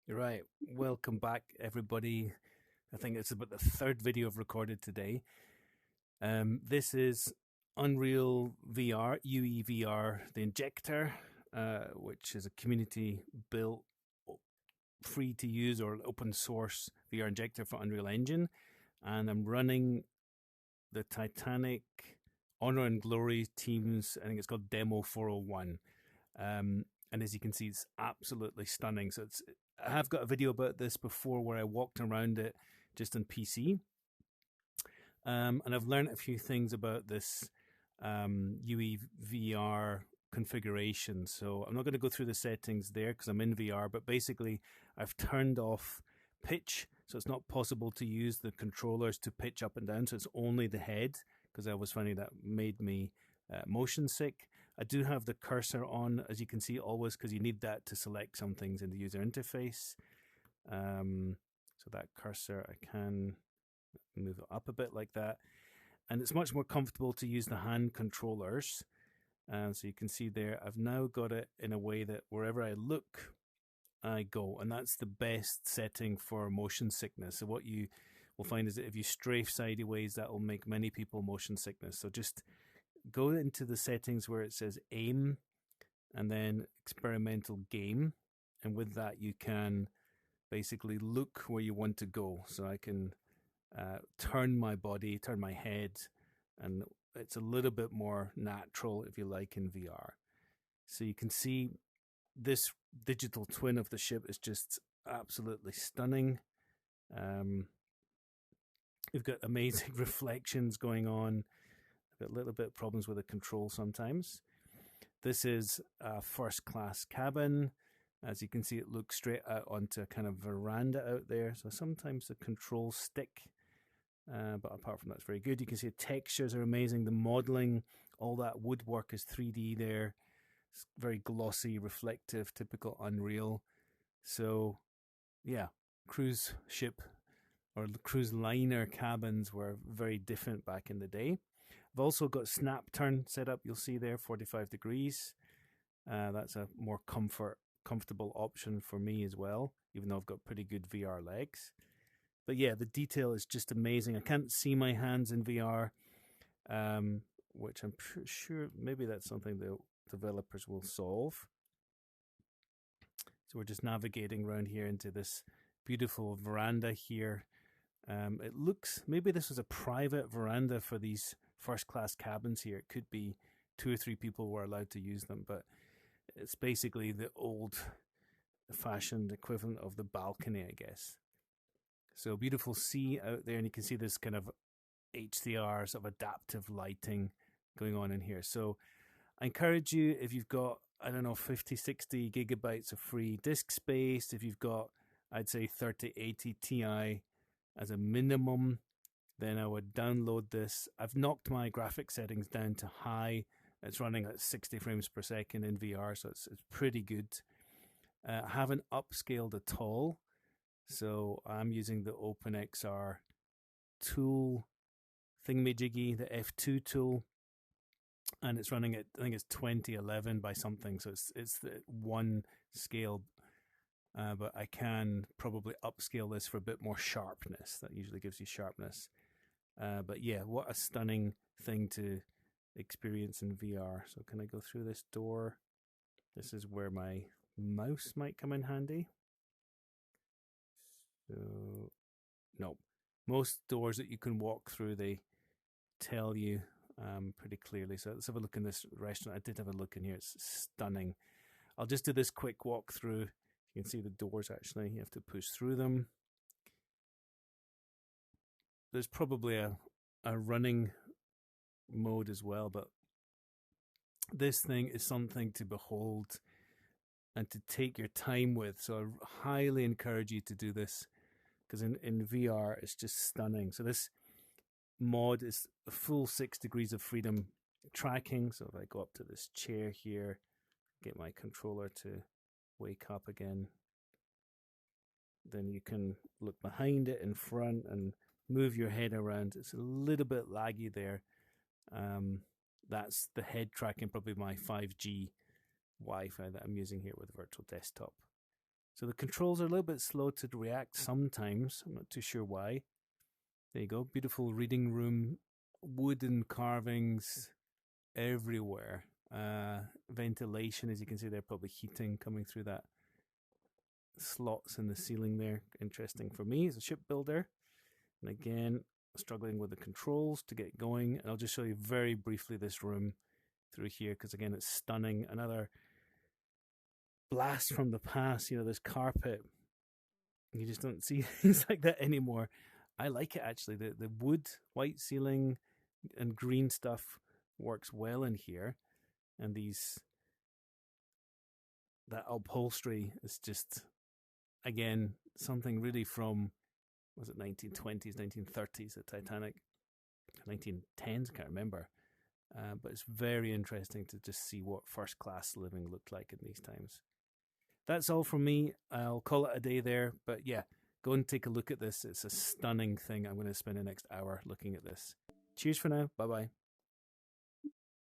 Right. Welcome back, everybody. I think it's about the third video I've recorded today. This is Unreal VR, UEVR, the injector, which is a community built, free to use or open source VR injector for Unreal Engine. And I'm running the Titanic Honor and Glory teams. I think it's called Demo401. And as you can see, it's absolutely stunning. I have got a video about this before where I walked around it just on PC. And I've learned a few things about this UEVR configuration. So I'm not going to go through the settings there because I'm in VR, but basically I've turned off pitch. So it's not possible to use the controllers to pitch up and down. So it's only the head, because I was finding that made me motion sick. I do have the cursor on, as you can see, always, because you need that to select some things in the user interface. So that cursor, I can move it up a bit like that. And it's much more comfortable to use the hand controllers. So you can see there, I've now got it in a way that wherever I look, I go. And that's the best setting for motion sickness. So what you will find is that if you strafe sideways, that will make many people motion sickness. So just go into the settings where it says aim and then experimental game. And with that, you can basically look where you want to go. So I can turn my body, turn my head, and it's a little bit more natural, if you like, in VR. So you can see this digital twin of the ship is just absolutely stunning. We've got amazing reflections going on. I've got a little bit of problems with the control sometimes. This is a first class cabin. As you can see, it looks straight out onto a kind of veranda out there. So sometimes the controls stick, but apart from that, it's very good. You can see the textures are amazing. The modeling, all that woodwork is 3D there. It's very glossy, reflective, typical Unreal. So, yeah, cruise ship or cruise liner cabins were very different back in the day. I've also got snap turn set up. You'll see there, 45 degrees. That's a more comfortable option for me as well, even though I've got pretty good VR legs. But yeah, the detail is just amazing. I can't see my hands in VR, which I'm sure maybe that's something the developers will solve. So we're just navigating around here into this beautiful veranda here. It looks, maybe this was a private veranda for these first class cabins here. It could be 2 or 3 people were allowed to use them, but it's basically the old fashioned equivalent of the balcony, I guess. So beautiful sea out there, and you can see this kind of HDR sort of adaptive lighting going on in here. So I encourage you, if you've got, I don't know, 50, 60 gigabytes of free disk space, if you've got, I'd say 3080 Ti as a minimum, then I would download this. I've knocked my graphic settings down to high. It's running at 60 frames per second in VR, so it's pretty good. I haven't upscaled at all, so I'm using the OpenXR tool thingamajiggy, the F2 tool, and it's running at, I think it's 2011 by something, so it's the one scale. But I can probably upscale this for a bit more sharpness. That usually gives you sharpness. But yeah, what a stunning thing to experience in VR. So can I go through this door? This is where my mouse might come in handy. So, no. Most doors that you can walk through, they tell you pretty clearly. So let's have a look in this restaurant. I did have a look in here. It's stunning. I'll just do this quick walk through. You can see the doors actually. You have to push through them. There's probably a running mode as well, but this thing is something to behold and to take your time with. So I highly encourage you to do this, because in VR it's just stunning. So this mod is a full 6 degrees of freedom tracking. So if I go up to this chair here, get my controller to wake up again, then you can look behind it, in front, and move your head around. It's a little bit laggy there. That's the head tracking, probably my 5G Wi-Fi that I'm using here with virtual desktop. So the controls are a little bit slow to react sometimes. I'm not too sure why. There you go. Beautiful reading room, wooden carvings everywhere. Ventilation, as you can see there, probably heating coming through that slots in the ceiling there. Interesting for me as a shipbuilder. And again, struggling with the controls to get going. And I'll just show you very briefly this room through here, because again, it's stunning. Another blast from the past. You know, this carpet, you just don't see things like that anymore. I like it actually. The wood, white ceiling and green stuff works well in here. And that upholstery is just, again, something really from, was it 1920s, 1930s at Titanic, 1910s, can't remember. But it's very interesting to just see what first class living looked like in these times. That's all from me. I'll call it a day there. But yeah, go and take a look at this. It's a stunning thing. I'm going to spend the next hour looking at this. Cheers for now. Bye-bye.